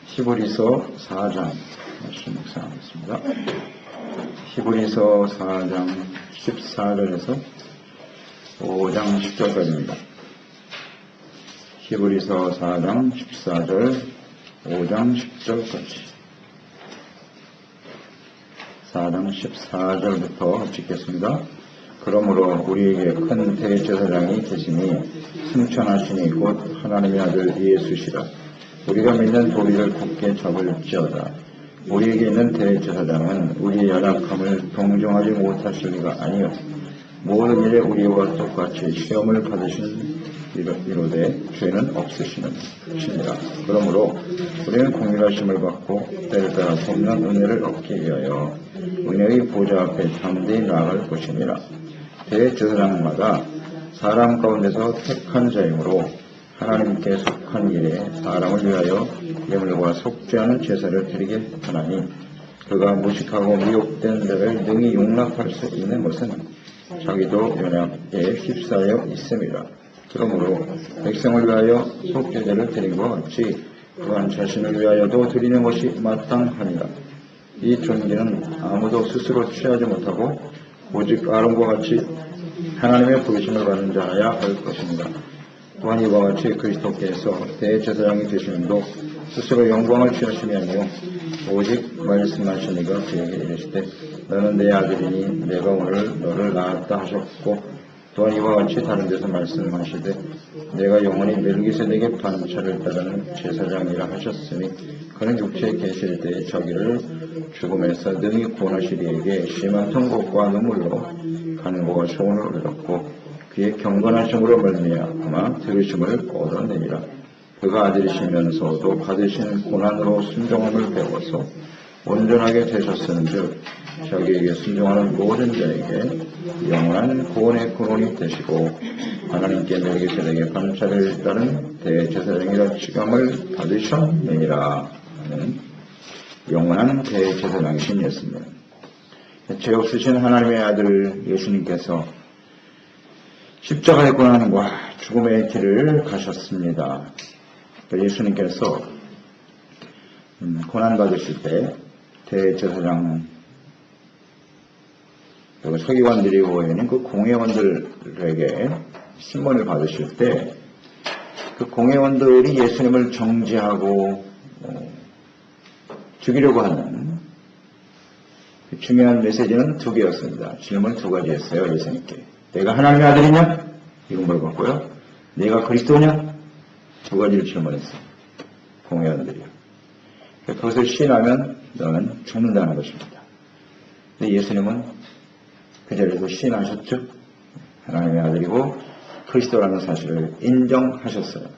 히브리서 4장 말씀 묵상하겠습니다. 히브리서 4장 14절에서 5장 10절까지입니다. 히브리서 4장 14절 5장 10절까지 4장 14절부터 읽겠습니다. 그러므로 우리에게 큰 대제사장이 계시니 승천하시니 곧 하나님의 아들 예수시라. 우리가 믿는 도리를 굳게 잡을지어다. 우리에게 있는 대제사장은 우리의 연약함을 동정하지 못하실 리가 아니요 모든 일에 우리와 똑같이 시험을 받으신 이로되 죄는 없으시는 신이라. 그러므로 우리는 공의하심을 받고 때를 따라 돕는 은혜를 얻기 위하여 은혜의 보좌 앞에 담대히 나아갈 것이니라. 대제사장마다 사람 가운데서 택한 자이므로 하나님께 속한 일에 사람을 위하여 예물과 속죄하는 제사를 드리게 하나니 그가 무식하고 미혹된 자를 능히 용납할 수 있는 것은 자기도 연약에 휩싸여 있음이라. 그러므로 백성을 위하여 속죄제를 드린 것 같이 또한 자신을 위하여도 드리는 것이 마땅하니라. 이 존귀는 아무도 스스로 취하지 못하고 오직 아론과 같이 하나님의 부르심을 받는 자라야 할 것입니다. 또한 이와 같이 그리스도께서 대제사장이 되시는도 스스로 영광을 취하심이 아니요 오직 말씀하신 이가 그에게 이르시되 너는 내 아들이니 내가 오늘 너를 낳았다 하셨고 또한 이와 같이 다른 데서 말씀하시되 내가 영원히 멜기세덱의 반차를 따르는 제사장이라 하셨으니 그는 육체에 계실 때에 자기를 죽음에서 능히 구원하실 이에게 심한 통곡과 눈물로 간구와 소원을 얻었고 그의 경건하심으로 말미암아 들으심을 얻어내니라. 그가 아들이시면서도 받으신 고난으로 순종함을 배워서 온전하게 되셨은즉 자기에게 순종하는 모든 자에게 영원한 구원의 근원이 되시고 하나님께 멜기세덱의 반차를 따른 대제사장이라 칭함을 받으셨느니라 하는 영원한 대제사장이신 예수님. 죄 없으신 하나님의 아들 예수님께서 십자가의 고난과 죽음의 길을 가셨습니다. 예수님께서 고난받으실 때 대제사장 서기관들이 모여있는 그 공회원들에게 신문을 받으실 때 그 공회원들이 예수님을 정죄하고 죽이려고 하는 중요한 메시지는 두 개였습니다. 질문 두 가지였어요. 예수님께. 내가 하나님의 아들이냐? 이건 물어봤고요. 내가 그리스도냐? 두 가지를 질문했어요. 공회원들이요. 그것을 시인하면 너는 죽는다는 것입니다. 근데 예수님은 그 자리에서 시인하셨죠. 하나님의 아들이고 그리스도라는 사실을 인정하셨어요.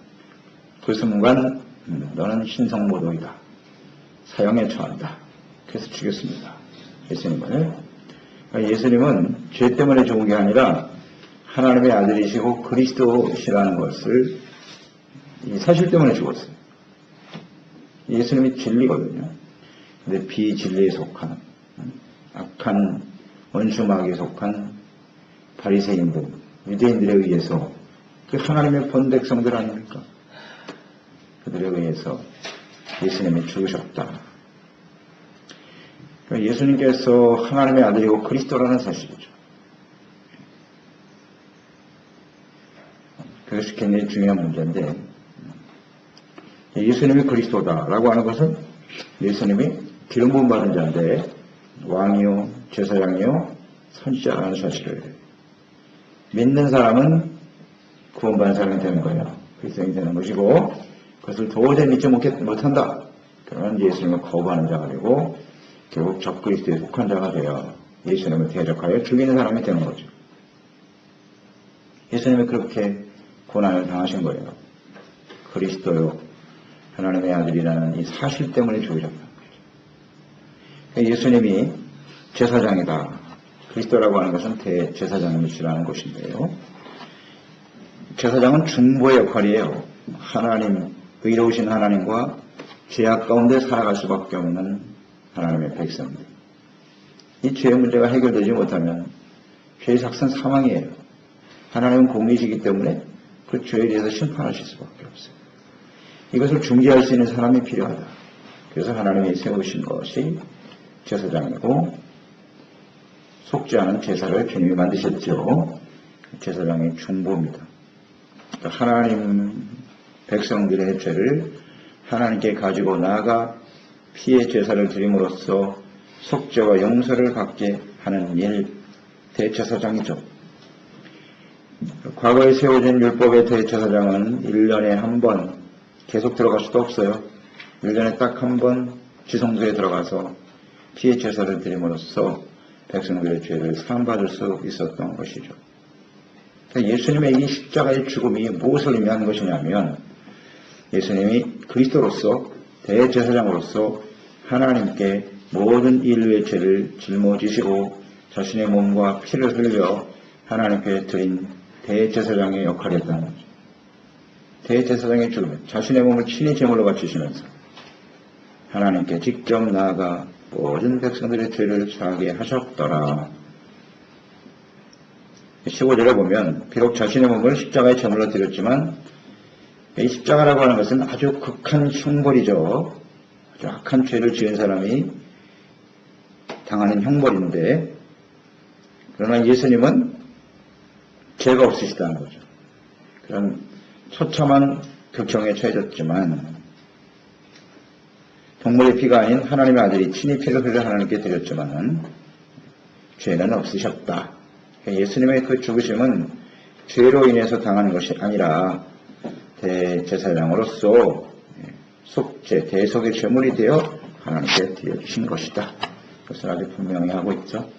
그 순간 너는 신성모독이다. 사형에 처한다. 그래서 죽였습니다. 예수님을. 예수님은 죄 때문에 죽은 게 아니라 하나님의 아들이시고 그리스도시라는 것을 이 사실 때문에 죽었어요. 예수님이 진리거든요. 근데 비진리에 속한 악한 원수마귀에 속한 바리새인들, 유대인들에 의해서 그 하나님의 본백성들 아닙니까? 그들에 의해서 예수님이 죽으셨다. 예수님께서 하나님의 아들이고 그리스도라는 사실이죠. 그것이 굉장히 중요한 문제인데 예수님이 그리스도다라고 하는 것은 예수님이 기름 부음 받은 자인데 왕이요 제사장이요 선지자라는 사실을 믿는 사람은 구원받은 사람이 되는 거예요. 그리스도인이 되는 것이고 그것을 도저히 믿지 못한다. 그러면 예수님을 거부하는 자가 되고 결국 적그리스도에 속한 자가 되어 예수님을 대적하여 죽이는 사람이 되는 거죠. 예수님이 그렇게 고난을 당하신 거예요. 그리스도요 하나님의 아들이라는 이 사실 때문에 죽으셨다는 거죠. 예수님이 제사장이다. 그리스도라고 하는 것은 대제사장이시라는 것인데요. 제사장은 중보의 역할이에요. 하나님, 의로우신 하나님과 죄악 가운데 살아갈 수밖에 없는 하나님의 백성들. 이 죄의 문제가 해결되지 못하면 죄의 삭은 사망이에요. 하나님은 공의시기 때문에 그 죄에 대해서 심판하실 수밖에 없어요. 이것을 중재할 수 있는 사람이 필요하다. 그래서 하나님이 세우신 것이 제사장이고 속지 않은 제사를 주님이 만드셨죠. 제사장의 중보입니다. 하나님 백성들의 죄를 하나님께 가지고 나아가 피의 제사를 드림으로써 속죄와 용서를 받게 하는 일, 대제사장이죠. 과거에 세워진 율법의 대제사장은 1년에 한 번 계속 들어갈 수도 없어요. 1년에 딱 한 번 지성소에 들어가서 피의 제사를 드림으로써 백성들의 죄를 사함받을 수 있었던 것이죠. 예수님의 이 십자가의 죽음이 무엇을 의미하는 것이냐면 예수님이 그리스도로서 대제사장으로서 하나님께 모든 인류의 죄를 짊어지시고 자신의 몸과 피를 흘려 하나님께 드린 대제사장의 역할이었다는 거죠. 대제사장의 죽음, 자신의 몸을 친히 제물로 바치시면서 하나님께 직접 나아가 모든 백성들의 죄를 사하게 하셨더라. 15절에 보면 비록 자신의 몸을 십자가에 제물로 드렸지만 이 십자가라고 하는 것은 아주 극한 형벌이죠. 아주 악한 죄를 지은 사람이 당하는 형벌인데 그러나 예수님은 죄가 없으시다는 거죠. 그런 처참한 극형에 처해졌지만 동물의 피가 아닌 하나님의 아들이 친히 피를 흘려 하나님께 드렸지만 죄는 없으셨다. 예수님의 그 죽으심은 죄로 인해서 당하는 것이 아니라 대제사장으로서 속죄, 대속의 제물이 되어 하나님께 드려주신 것이다. 그것을 아주 분명히 하고 있죠.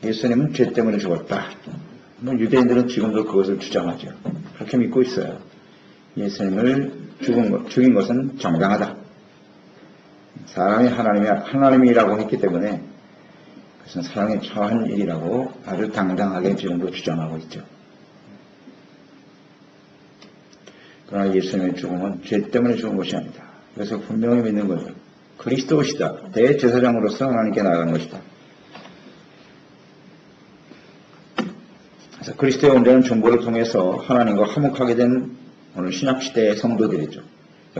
예수님은 죄 때문에 죽었다. 유대인들은 지금도 그것을 주장하죠. 그렇게 믿고 있어요. 예수님을 죽인 것은 정당하다. 사람이 하나님이라고 했기 때문에 그것은 사랑에 처한 일이라고 아주 당당하게 지금도 주장하고 있죠. 그러나 예수님의 죽음은 죄 때문에 죽은 것이 아니다. 그래서 분명히 믿는 거죠. 그리스도시다. 대제사장으로서 하나님께 나아간 것이다. 그래서 그리스도의 온전한 중보를 통해서 하나님과 화목하게 된 오늘 신약시대의 성도들이죠.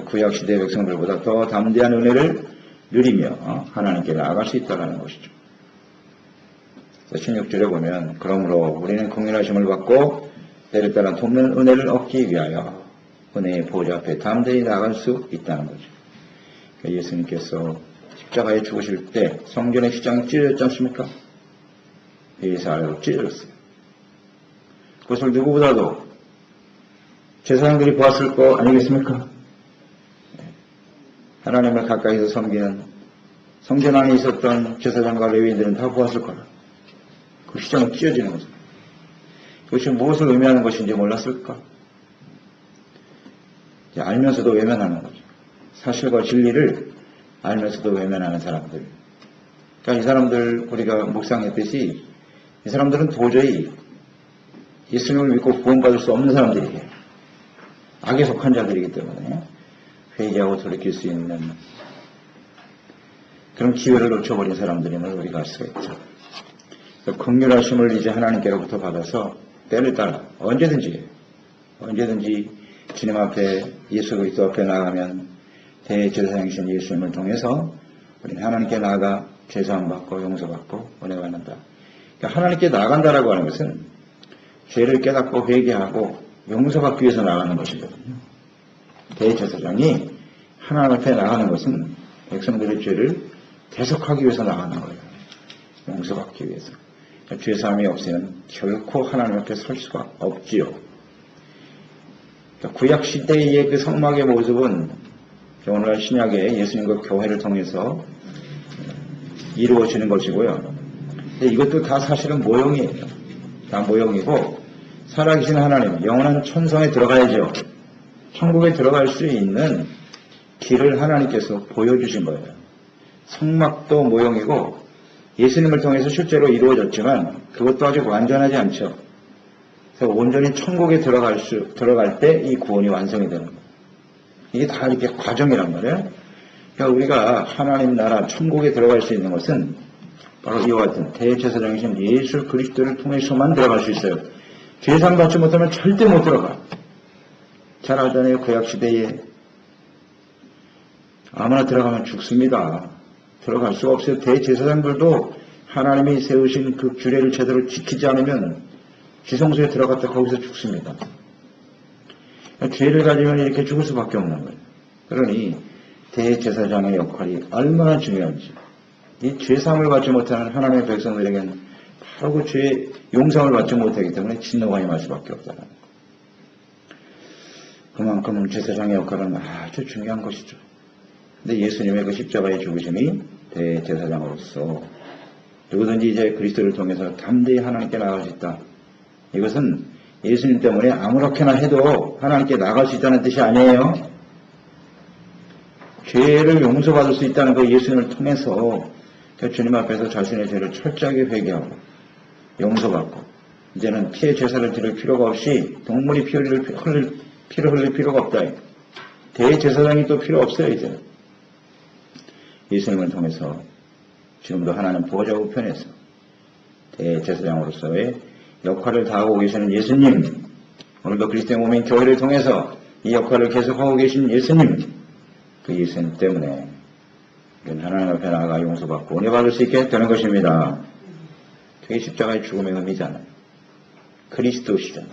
구약시대의 백성들보다 더 담대한 은혜를 누리며 하나님께 나아갈 수 있다는 것이죠. 16절에 보면 그러므로 우리는 긍휼하심을 받고 때를 따라 돕는 은혜를 얻기 위하여 은혜의 보좌 앞에 담대히 나아갈 수 있다는 거죠. 그러니까 예수님께서 십자가에 죽으실 때 성전의 휘장이 찢어졌지 않습니까? 예수 아래로 찢어졌어요. 그것을 누구보다도 제사장들이 보았을 거 아니겠습니까? 하나님을 가까이서 섬기는 성전 안에 있었던 제사장과 레위인들은 다 보았을 거라. 그 휘장이 찢어지는 거죠. 그것이 무엇을 의미하는 것인지 몰랐을까? 알면서도 외면하는 거죠. 사실과 진리를 알면서도 외면하는 사람들. 그러니까 이 사람들 우리가 묵상했듯이 이 사람들은 도저히 예수님을 믿고 구원받을 수 없는 사람들이에요. 악에 속한 자들이기 때문에 회개하고 돌이킬 수 있는 그런 기회를 놓쳐버린 사람들임을 우리가 알 수가 있죠. 긍휼하심을 이제 하나님께로부터 받아서 때를 따라 언제든지 주님 앞에 예수 그리스도 앞에 나아가면 대제사장이신 예수님을 통해서 우리는 하나님께 나아가 죄사함받고 용서받고 은혜 받는다. 그러니까 하나님께 나아간다라고 하는 것은 죄를 깨닫고 회개하고 용서받기 위해서 나가는 것이거든요. 대제사장이 하나님 앞에 나가는 것은 백성들의 죄를 대속하기 위해서 나가는 거예요. 용서받기 위해서. 그러니까 죄사함이 없이는 결코 하나님 앞에 설 수가 없지요. 그러니까 구약시대의 그 성막의 모습은 오늘날 신약의 예수님과 교회를 통해서 이루어지는 것이고요. 근데 이것도 다 사실은 모형이에요. 다 모형이고 살아계신 하나님, 영원한 천성에 들어가야죠. 천국에 들어갈 수 있는 길을 하나님께서 보여주신 거예요. 성막도 모형이고 예수님을 통해서 실제로 이루어졌지만 그것도 아직 완전하지 않죠. 그래서 온전히 천국에 들어갈 때 이 구원이 완성이 되는 거예요. 이게 다 이렇게 과정이란 말이에요. 그러니까 우리가 하나님 나라 천국에 들어갈 수 있는 것은 바로 이와 같은 대제사장이신 예수 그리스도를 통해서만 들어갈 수 있어요. 죄상 받지 못하면 절대 못 들어가. 잘 알잖아요. 구약시대에 아무나 들어가면 죽습니다. 들어갈 수가 없어요. 대제사장들도 하나님이 세우신 그 규례를 제대로 지키지 않으면 지성소에 들어갔다 거기서 죽습니다. 죄를 가지면 이렇게 죽을 수밖에 없는 거예요. 그러니 대제사장의 역할이 얼마나 중요한지, 이 죄사함을 받지 못하는 하나님의 백성들에게는 바로 그 죄의 용서를 받지 못하기 때문에 진노가 임할 수밖에 없다. 그만큼 제사장의 역할은 아주 중요한 것이죠. 근데 예수님의 그 십자가의 죽으심이 대제사장으로서 누구든지 이제 그리스도를 통해서 담대히 하나님께 나아갈 수 있다. 이것은 예수님 때문에 아무렇게나 해도 하나님께 나갈 수 있다는 뜻이 아니에요. 죄를 용서받을 수 있다는 그 예수님을 통해서 주님 앞에서 자신의 죄를 철저하게 회개하고 용서받고 이제는 피의 제사를 드릴 필요가 없이 동물이 피를 흘릴 필요가 없다. 대제사장이 또 필요 없어요. 이제 예수님을 통해서 지금도 하나님 보호자 우편에서 대제사장으로서의 역할을 다하고 계시는 예수님, 오늘도 그리스도의 몸인 교회를 통해서 이 역할을 계속하고 계신 예수님, 그 예수님 때문에 하나님 앞에 나아가 용서받고 은혜 받을 수 있게 되는 것입니다. 그게 십자가의 죽음의 의미잖아요. 그리스도시잖아요.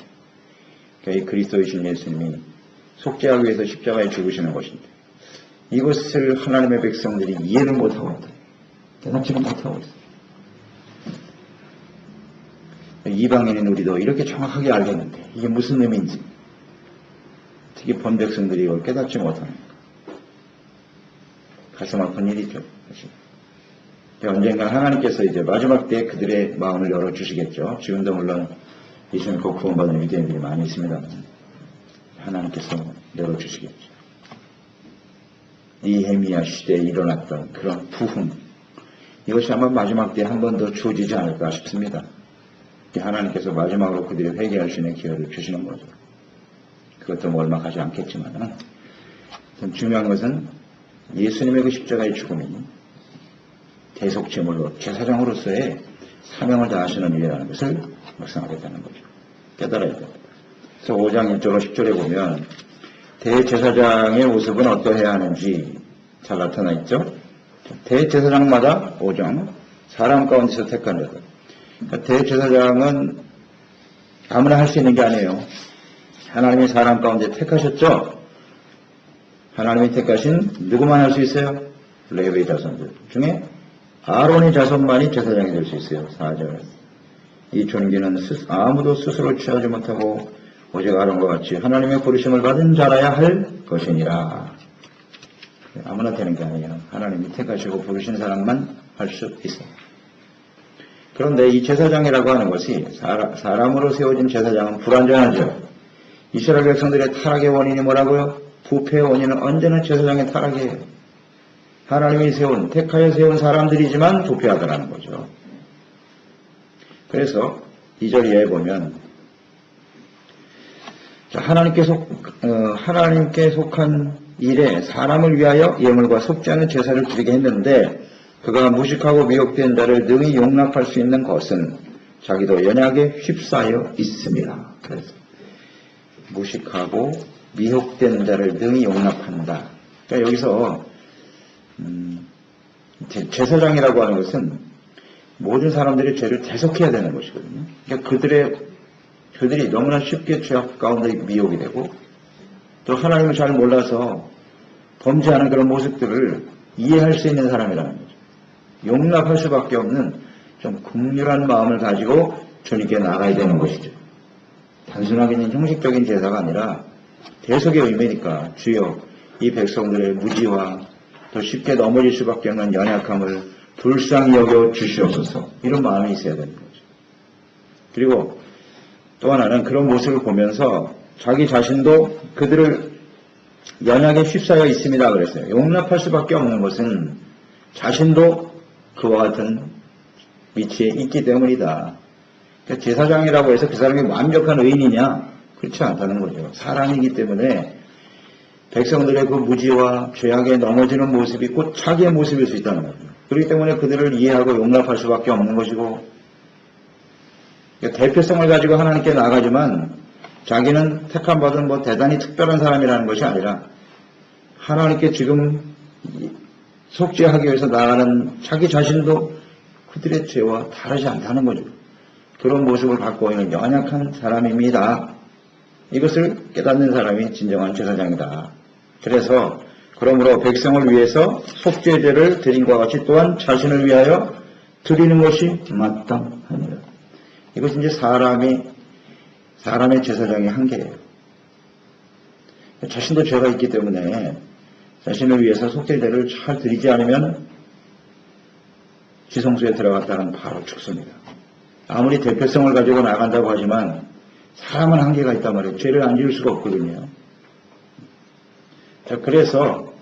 이 그리스도이신 예수님이 속죄하기 위해서 십자가에 죽으시는 것인데 이것을 하나님의 백성들이 이해를 못하고 있다. 대답지를 못하고 있어요. 이방인인 우리도 이렇게 정확하게 알겠는데 이게 무슨 의미인지 특히 본 백성들이 이걸 깨닫지 못하는 것. 가슴 아픈 일이죠. 언젠가 하나님께서 이제 마지막 때 그들의 마음을 열어주시겠죠. 지금도 물론 예수님 꼭 구원받는 유대인들이 많이 있습니다. 하나님께서 열어주시겠죠. 니헤미야 시대에 일어났던 그런 부흥, 이것이 아마 마지막 때 한 번 더 주어지지 않을까 싶습니다. 하나님께서 마지막으로 그들이 회개할 수 있는 기회를 주시는 거죠. 그것도 뭐 얼마 가지 않겠지만 중요한 것은 예수님의 그 십자가의 죽음이 대속제물로 제사장으로서의 사명을 다하시는 일이라는 것을 묵상하겠다는 거죠. 깨달아야 됩니다. 그래서 5장 1절로 10절에 보면 대제사장의 모습은 어떠해야 하는지 잘 나타나 있죠. 대제사장마다 5장 사람 가운데서 택한 자들. 그러니까 대제사장은 아무나 할 수 있는 게 아니에요. 하나님이 사람 가운데 택하셨죠. 하나님이 택하신 누구만 할 수 있어요? 레위의 자손들 중에 아론의 자손만이 제사장이 될 수 있어요. 4절. 이 존귀는 아무도 스스로 취하지 못하고 오직 아론과 같이 하나님의 부르심을 받은 자라야 할 것이니라. 아무나 되는 게 아니에요. 하나님이 택하시고 부르신 사람만 할 수 있어요. 그런데 이 제사장이라고 하는 것이 사람으로 세워진 제사장은 불완전하죠. 이스라엘 백성들의 타락의 원인이 뭐라고요? 부패의 원인은 언제나 제사장의 타락이에요. 하나님이 택하여 세운 사람들이지만 부패하더라는 거죠. 그래서 2절 이하에 보면 하나님께 속한 일에 사람을 위하여 예물과 속지 않은 제사를 드리게 했는데 그가 무식하고 미혹된 자를 능히 용납할 수 있는 것은 자기도 연약에 휩싸여 있습니다. 그래서 무식하고 미혹된 자를 능히 용납한다. 그러니까 여기서 제사장이라고 하는 것은 모든 사람들이 죄를 대속해야 되는 것이거든요. 그러니까 그들이 너무나 쉽게 죄악 가운데 미혹이 되고 또 하나님을 잘 몰라서 범죄하는 그런 모습들을 이해할 수 있는 사람이라는 거죠. 용납할 수밖에 없는 좀 긍휼한 마음을 가지고 주님께 나가야 되는 것이죠. 단순하게 형식적인 제사가 아니라 대속의 의미니까 주여 이 백성들의 무지와 더 쉽게 넘어질 수밖에 없는 연약함을 불쌍히 여겨 주시옵소서, 이런 마음이 있어야 되는 거죠. 그리고 또 하나는 그런 모습을 보면서 자기 자신도 그들을 연약에 휩싸여 있습니다 그랬어요. 용납할 수밖에 없는 것은 자신도 그와 같은 위치에 있기 때문이다. 그러니까 제사장이라고 해서 그 사람이 완벽한 의인이냐? 그렇지 않다는 거죠. 사람이기 때문에 백성들의 그 무지와 죄악에 넘어지는 모습이 곧 자기의 모습일 수 있다는 거죠. 그렇기 때문에 그들을 이해하고 용납할 수밖에 없는 것이고, 그러니까 대표성을 가지고 하나님께 나가지만 자기는 택함받은 대단히 특별한 사람이라는 것이 아니라 하나님께 지금 속죄하기 위해서 나아가는 자기 자신도 그들의 죄와 다르지 않다는 거죠. 그런 모습을 갖고 있는 연약한 사람입니다. 이것을 깨닫는 사람이 진정한 제사장이다. 그래서 그러므로 백성을 위해서 속죄제를 드린 것 같이 또한 자신을 위하여 드리는 것이 마땅하니라. 이것이 이제 사람의 제사장의 한계예요. 자신도 죄가 있기 때문에 자신을 위해서 속죄제를 잘 드리지 않으면 지성소에 들어갔다는 바로 죽습니다. 아무리 대표성을 가지고 나간다고 하지만 사람은 한계가 있단 말이에요. 죄를 안 지을 수가 없거든요. 자, 그래서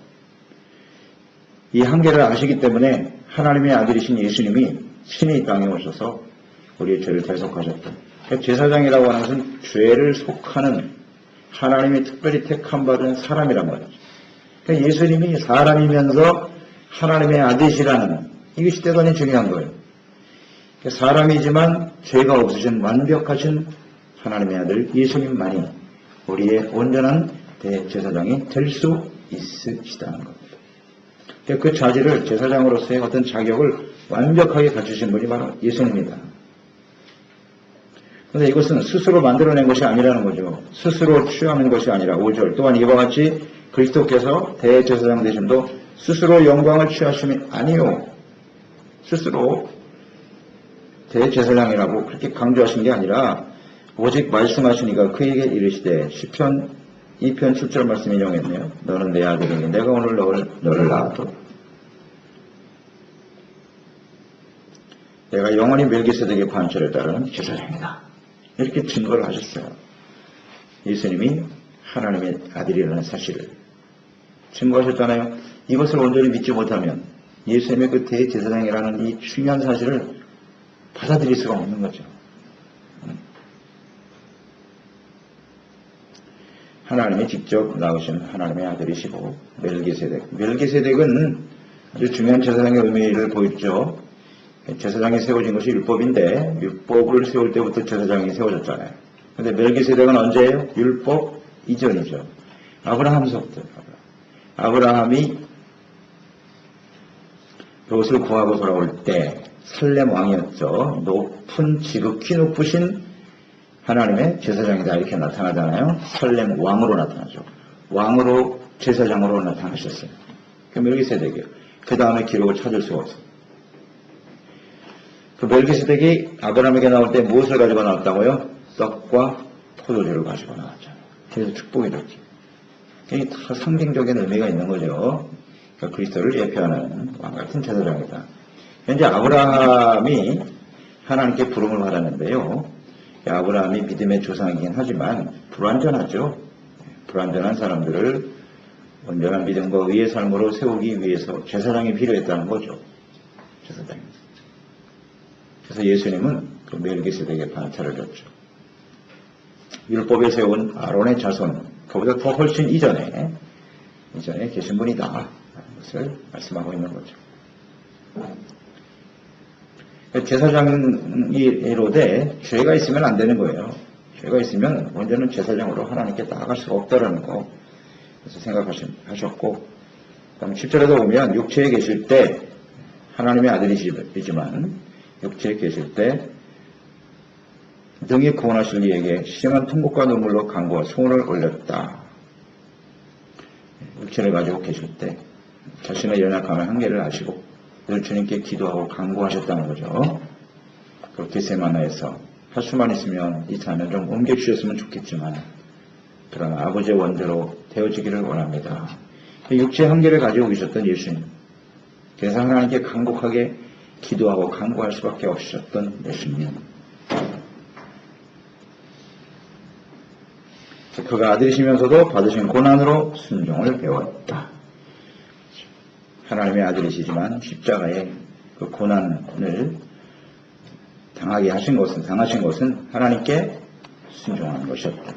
이 한계를 아시기 때문에 하나님의 아들이신 예수님이 신이 이 땅에 오셔서 우리의 죄를 대속하셨다. 제사장이라고 하는 것은 죄를 속하는 하나님이 특별히 택함 받은 사람이란 말이죠. 그러니까 예수님이 사람이면서 하나님의 아들이시라는 이것이 대단히 중요한 거예요. 사람이지만 죄가 없으신 완벽하신 하나님의 아들 예수님만이 우리의 온전한 대제사장이 될 수 있으시다는 겁니다. 그 자질을 제사장으로서의 어떤 자격을 완벽하게 갖추신 분이 바로 예수님입니다. 그런데 이것은 스스로 만들어낸 것이 아니라는 거죠. 스스로 취하는 것이 아니라 5절 또한 이와 같이 그리스도께서 대제사장 되심도 스스로 영광을 취하심이 아니요. 스스로 대제사장이라고 그렇게 강조하신 게 아니라 오직 말씀하시니까 그에게 이르시되 시편 2편 7절 말씀 인용했네요. 너는 내 아들이니 내가 오늘 너를 낳았도 내가 영원히 멜기세덱의 관철에 따르는 제사장이다. 이렇게 증거를 하셨어요. 예수님이 하나님의 아들이라는 사실을 증거하셨잖아요. 이것을 온전히 믿지 못하면 예수님의 그 대제사장이라는 이 중요한 사실을 받아들일 수가 없는 거죠. 하나님이 직접 낳으신 하나님의 아들이시고 멜기세덱은 아주 중요한 제사장의 의미를 보였죠. 제사장이 세워진 것이 율법인데 율법을 세울 때부터 제사장이 세워졌잖아요. 그런데 멜기세덱은 언제예요? 율법 이전이죠. 아브라함서부터. 아브라함이 롯을 구하고 돌아올 때 살렘 왕이었죠. 높은 지극히 높으신 하나님의 제사장이다 이렇게 나타나잖아요. 살렘 왕으로 나타나죠. 왕으로 제사장으로 나타나셨어요. 그 멜기세덱이요. 그 다음에 기록을 찾을 수가 없어요. 그 멜기세덱이 아브라함에게 나올 때 무엇을 가지고 나왔다고요? 떡과 포도주를 가지고 나왔잖아요. 그래서 축복이 됐죠. 이게 다 상징적인 의미가 있는 거죠. 그러니까 그리스도를 예표하는 왕같은 제사장이다. 현재 아브라함이 하나님께 부름을 받았는데요. 아브라함이 믿음의 조상이긴 하지만 불완전하죠. 불완전한 사람들을 온전한 믿음과 의의 삶으로 세우기 위해서 제사장이 필요했다는 거죠. 제사장이. 그래서 예수님은 그 멜기세덱의 반차를 줬죠. 율법에 세운 아론의 자손, 그보다 더 훨씬 이전에 계신 분이다. 라는 것을 말씀하고 있는 거죠. 제사장이로되 죄가 있으면 안 되는 거예요. 죄가 있으면 먼저는 제사장으로 하나님께 나아갈 수가 없다라는 거. 그래서 생각하셨고, 그다음 10절에도 보면 육체에 계실 때 하나님의 아들이지만 육체에 계실 때 등이 구원하실 이에게 시정한 통곡과 눈물로 간구와 소원을 올렸다. 육체를 가지고 계실 때 자신의 연약함의 한계를 아시고 늘 주님께 기도하고 간구하셨다는 거죠. 그 겟세마네에서 할 수만 있으면 이 잔을 좀 옮겨주셨으면 좋겠지만 그러나 아버지의 원대로 되어지기를 원합니다. 육체의 한계를 가지고 계셨던 예수님. 그래서 하나님께 간곡하게 기도하고 간구할 수밖에 없으셨던 예수님. 그가 아들이시면서도 받으신 고난으로 순종을 배웠다. 하나님의 아들이시지만 십자가의 그 고난을 당하신 것은 하나님께 순종하는 것이었다.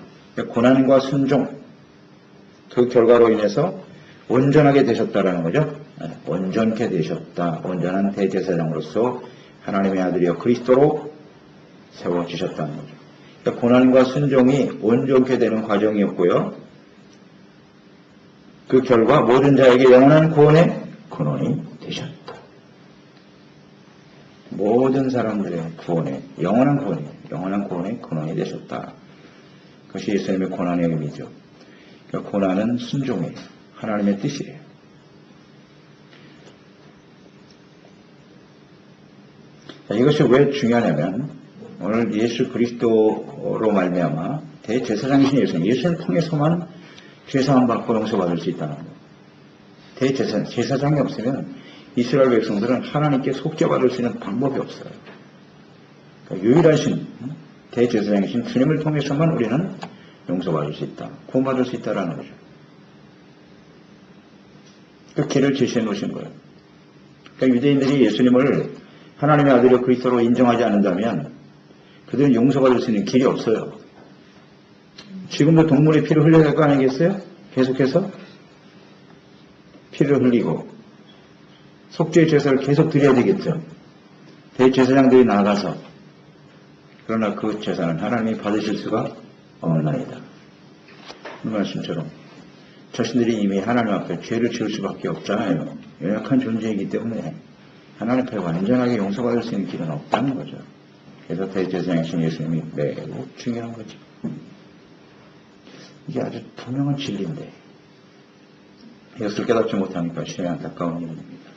고난과 순종, 그 결과로 인해서 온전하게 되셨다라는 거죠. 온전케 되셨다. 온전한 대제사장으로서 하나님의 아들이여 그리스도로 세워지셨다는 거죠. 그러니까 고난과 순종이 온전케 되는 과정이었고요. 그 결과 모든 자에게 영원한 구원의 근원이 되셨다. 모든 사람들의 구원에, 영원한 구원의 근원이 되셨다. 그것이 예수님의 고난의 의미죠. 그러니까 고난은 순종이에요. 하나님의 뜻이에요. 이것이 왜 중요하냐면 오늘 예수 그리스도로 말미암아 대제사장이신 예수님을 통해서만 죄사함 받고 용서받을 수 있다는 거예요. 제사장이 없으면 이스라엘 백성들은 하나님께 속죄받을 수 있는 방법이 없어요. 그러니까 유일하신 대제사장이신 주님을 통해서만 우리는 용서받을 수 있다. 구원받을 수 있다라는 거죠. 그 길을 제시해 놓으신 거예요. 그러니까 유대인들이 예수님을 하나님의 아들로 그리스도로 인정하지 않는다면 그들은 용서받을 수 있는 길이 없어요. 지금도 동물의 피를 흘려야 될 거 아니겠어요? 계속해서 피를 흘리고 속죄의 제사를 계속 드려야 되겠죠. 대제사장들이 나아가서 그러나 그 제사는 하나님이 받으실 수가 없나이다. 이 말씀처럼 자신들이 이미 하나님 앞에 죄를 지을 수밖에 없잖아요. 연약한 존재이기 때문에 하나님 앞에 완전하게 용서받을 수 있는 길은 없다는 거죠. 그래서 대제사장이신 예수님이 매우 중요한 거죠. 이게 아주 분명한 진리인데 이것을 깨닫지 못하니까 심히 안타까운 일입니다.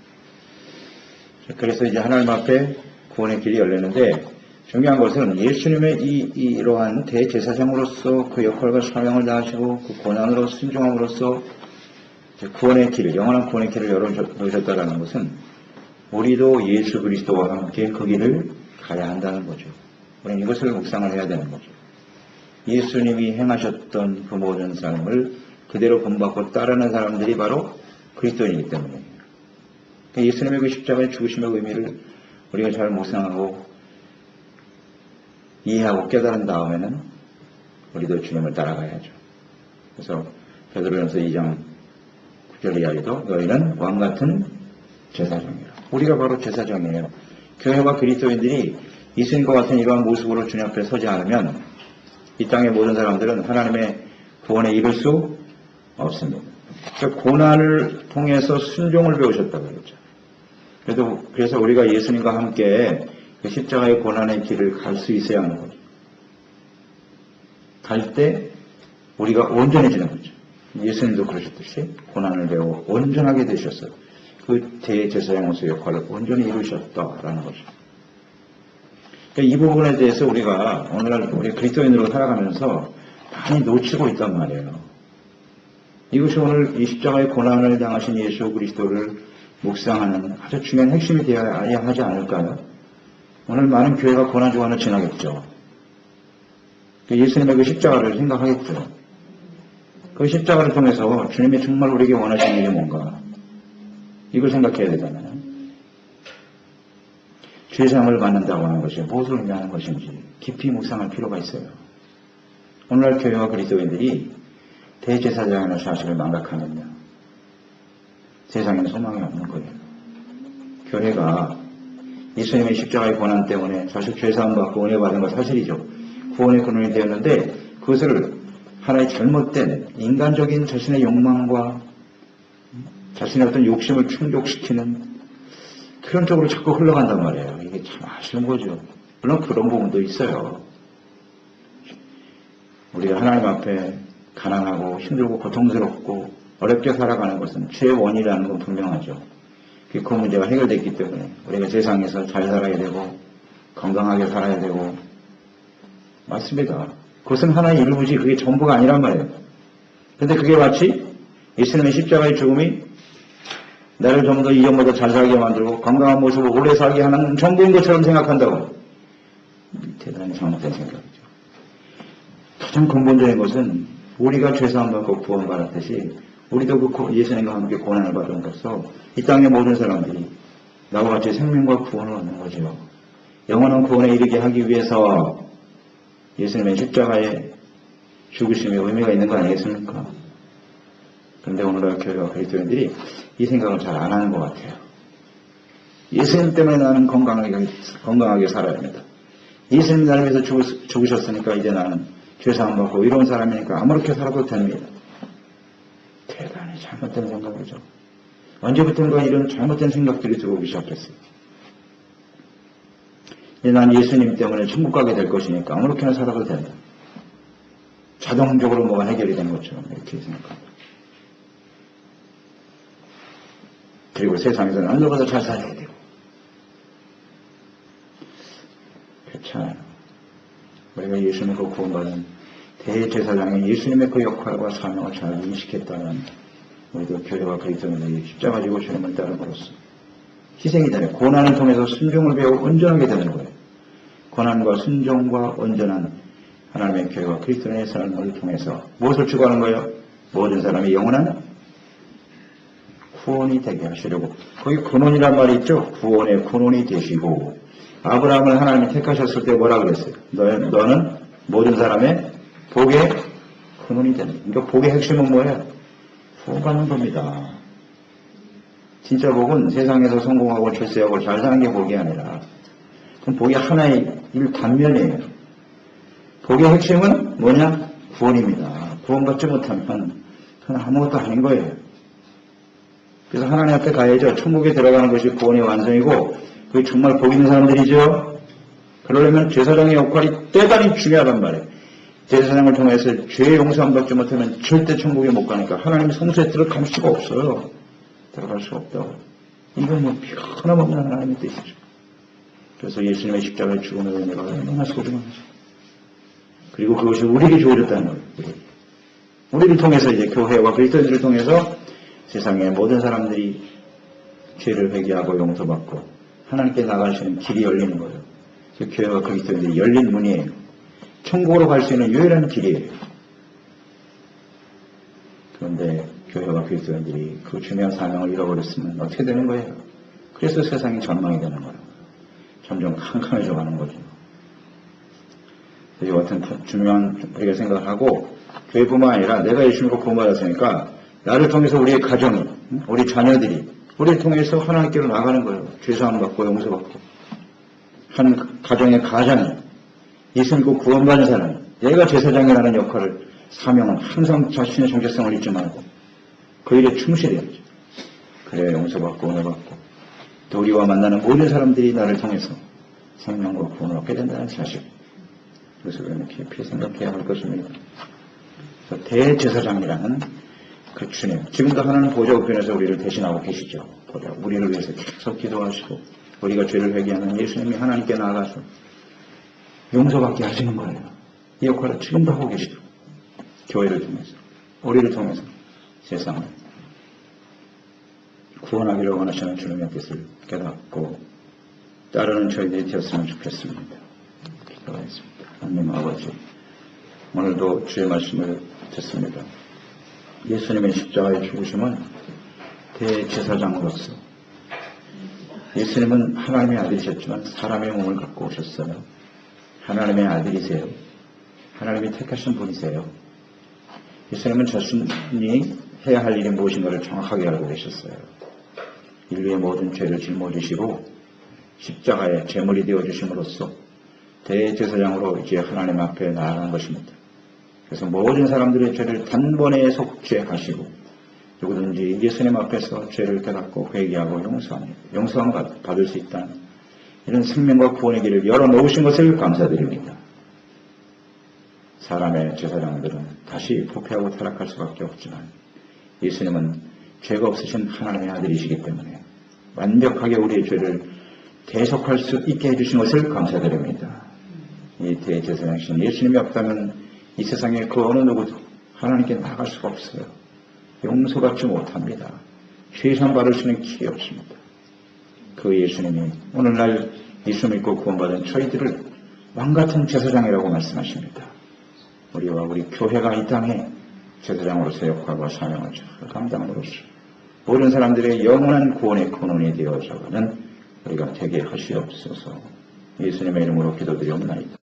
그래서 이제 하나님 앞에 구원의 길이 열리는데 중요한 것은 예수님의 이러한 대제사장으로서 그 역할과 사명을 다하시고 그 고난으로 순종함으로써 구원의 길, 영원한 구원의 길을 열어놓으셨다는 것은 우리도 예수 그리스도와 함께 그 길을 가야 한다는 거죠. 우리는 이것을 묵상을 해야 되는 거죠. 예수님이 행하셨던 그 모든 삶을 그대로 본받고 따르는 사람들이 바로 그리스도인이기 때문에 예수님의 그 십자가의 죽으심의 의미를 우리가 잘 묵상하고 이해하고 깨달은 다음에는 우리도 주님을 따라가야죠. 그래서 베드로전서 2장 9절 이하에도 너희는 왕같은 제사장이라. 우리가 바로 제사장이에요. 교회와 그리스도인들이 예수님과 같은 이러한 모습으로 주님 앞에 서지 않으면 이 땅의 모든 사람들은 하나님의 구원에 이를 수 없습니다. 그러니까 고난을 통해서 순종을 배우셨다고 그러죠. 그래서 우리가 예수님과 함께 그 십자가의 고난의 길을 갈 수 있어야 하는 거죠. 갈 때 우리가 온전해지는 거죠. 예수님도 그러셨듯이 고난을 배워 온전하게 되셨어요. 그 대제사장으로서 역할을 온전히 이루셨다라는 거죠. 그러니까 이 부분에 대해서 우리가 오늘날 우리 그리스도인으로 살아가면서 많이 놓치고 있단 말이에요. 이것이 오늘 이 십자가의 고난을 당하신 예수 그리스도를 묵상하는 아주 중요한 핵심이 되어야 하지 않을까요? 오늘 많은 교회가 고난 주간을 지나겠죠. 예수님의 그 십자가를 생각하겠죠. 그 십자가를 통해서 주님이 정말 우리에게 원하시는 일이 뭔가 이걸 생각해야 되잖아요. 죄상을 받는다고 하는 것이 무엇을 의미하는 것인지 깊이 묵상할 필요가 있어요. 오늘날 교회와 그리스도인들이 대제사장이라는 사실을 망각하면요. 세상에는 소망이 없는 거예요. 교회가 예수님의 십자가의 고난 때문에 사실 죄사함 받고 은혜 받은 건 사실이죠. 구원의 근원이 되었는데 그것을 하나의 잘못된 인간적인 자신의 욕망과 자신의 어떤 욕심을 충족시키는 그런 쪽으로 자꾸 흘러간단 말이에요. 이게 참 아쉬운 거죠. 물론 그런 부분도 있어요. 우리가 하나님 앞에 가난하고 힘들고 고통스럽고 어렵게 살아가는 것은 죄의 원인이라는 건 분명하죠. 그 문제가 해결됐기 때문에 우리가 세상에서 잘 살아야 되고 건강하게 살아야 되고 맞습니다. 그것은 하나의 일부지 그게 전부가 아니란 말이에요. 그런데 그게 마치 예수님의 십자가의 죽음이 나를 좀 더 이전보다 잘 살게 만들고 건강한 모습으로 오래 살게 하는 전부인 것처럼 생각한다고. 대단히 잘못된 생각이죠. 가장 근본적인 것은 우리가 죄사함 받고 구원받았듯이 우리도 그 예수님과 함께 고난을 받음으로써 이 땅의 모든 사람들이 나와 같이 생명과 구원을 얻는 거죠. 영원한 구원에 이르게 하기 위해서 예수님의 십자가의 죽으심에 의미가 있는 거 아니겠습니까? 그런데 오늘날 교회와 그리스도인들이 이 생각을 잘 안 하는 것 같아요. 예수님 때문에 나는 건강하게 살아야 합니다. 예수님 나를 위해서 죽으셨으니까 이제 나는 죄사함 받고 이런 사람이니까 아무렇게 살아도 됩니다. 대단히 잘못된 생각이죠. 언제부턴가 이런 잘못된 생각들이 들어오기 시작했어요. 난 예수님 때문에 천국 가게 될 것이니까 아무렇게나 살아도 된다. 자동적으로 뭐가 해결이 되는 것처럼 이렇게 생각합니다. 그리고 세상에서 남들보다 잘 살아야 되고. 그렇잖아요. 우리가 예수님과 구원받은 대제사장이 예수님의 그 역할과 사명을 잘 인식했다면 우리도 교회와 그리스도인들이 십자가 지고 주님을 따름으로써 희생이 되는 고난을 통해서 순종을 배우고 온전하게 되는 거예요. 고난과 순종과 온전한 하나님의 교회와 그리스도인의 삶을 통해서 무엇을 추구하는 거예요? 모든 사람이 영원한 구원이 되게 하시려고. 거기 근원이란 말이 있죠. 구원의 근원이 되시고 아브라함을 하나님이 택하셨을 때 뭐라 그랬어요? 너는 모든 사람의 복의 근원이 되는. 그러니까 복의 핵심은 뭐예요? 구원받는 겁니다. 진짜 복은 세상에서 성공하고 출세하고 잘 사는 게 복이 아니라 그럼 복이 하나의 단면이에요. 복의 핵심은 뭐냐? 구원입니다. 구원받지 못하면 그건 아무것도 아닌 거예요. 그래서 하나님 앞에 가야죠. 천국에 들어가는 것이 구원의 완성이고 그게 정말 복 있는 사람들이죠. 그러려면 제사장의 역할이 대단히 중요하단 말이에요. 제사장을 통해서 죄의 용서함 받지 못하면 절대 천국에 못 가니까 하나님의 성소에 들어갈 수가 없어요. 들어갈 수가 없다고. 이건 뭐 변함없는 하나님의 뜻이죠. 그래서 예수님의 십자가의 죽음의 은혜가 얼마나 소중한 거죠. 그리고 그것이 우리에게 주어졌다는 거예요. 우리를 통해서 이제 교회와 그리스도인들을 통해서 세상의 모든 사람들이 죄를 회개하고 용서받고 하나님께 나갈 수 있는 길이 열리는 거예요. 그 교회와 그리스도인들이 열린 문이에요. 천국으로 갈 수 있는 유일한 길이에요. 그런데 교회와 그리스도인들이 그 중요한 사명을 잃어버렸으면 어떻게 되는 거예요? 그래서 세상이 전망이 되는 거예요. 점점 캄캄해져 가는 거죠. 이 같은 중요한 우리가 생각을 하고 교회뿐만 아니라 내가 예수님과 구원받았으니까 나를 통해서 우리의 가정이, 우리 자녀들이 우리를 통해서 하나님께로 나가는 거예요. 죄사함 받고 용서받고 한 가정의 가장이 예수님과 구원받은 사람이 내가 제사장이라는 역할을 사명은 항상 자신의 정체성을 잊지 말고 그 일에 충실해야죠. 그래야 용서받고 은혜받고 또 우리와 만나는 모든 사람들이 나를 통해서 생명과 구원을 얻게 된다는 사실. 그래서 우리는 깊이 생각해야 할 것입니다. 대제사장이라는 그 주님, 지금도 하나님 보좌 우편에서 우리를 대신하고 계시죠. 우리를 위해서 계속 기도하시고 우리가 죄를 회개하는 예수님이 하나님께 나아가서 용서받게 하시는 거예요. 이 역할을 지금도 하고 계시죠. 교회를 통해서 우리를 통해서 세상을 구원하기를 원하시는 주님의 뜻을 깨닫고 따르는 저희들이 되었으면 좋겠습니다. 기도하겠습니다. 하나님 아버지, 오늘도 주의 말씀을 듣습니다. 예수님의 십자가의 죽으심은 대제사장으로서 예수님은 하나님의 아들이셨지만 사람의 몸을 갖고 오셨어요. 하나님의 아들이세요. 하나님이 택하신 분이세요. 예수님은 자신이 해야 할 일이 무엇인가를 정확하게 알고 계셨어요. 인류의 모든 죄를 짊어지시고 십자가의 제물이 되어주심으로써 대제사장으로 이제 하나님 앞에 나아간 것입니다. 그래서 모든 사람들의 죄를 단번에 속죄하시고 누구든지 예수님 앞에서 죄를 깨닫고 회개하고 용서함 받을 수 있다는 이런 생명과 구원의 길을 열어놓으신 것을 감사드립니다. 사람의 제사장들은 다시 부패하고 타락할 수밖에 없지만 예수님은 죄가 없으신 하나님의 아들이시기 때문에 완벽하게 우리의 죄를 대속할 수 있게 해주신 것을 감사드립니다. 이 대제사장이신 예수님이 없다면 이 세상에 그 어느 누구도 하나님께 나갈 수가 없어요. 용서받지 못합니다. 죄산 받을 수 있는 길이 없습니다. 그 예수님이 오늘날 예수 믿고 구원받은 저희들을 왕같은 제사장이라고 말씀하십니다. 우리와 우리 교회가 이 땅에 제사장으로서 역할과 사명을 잘 감당함으로써 모든 사람들의 영원한 구원의 근원이 되어서가는 우리가 되게 하시옵소서. 예수님의 이름으로 기도드리옵나이다.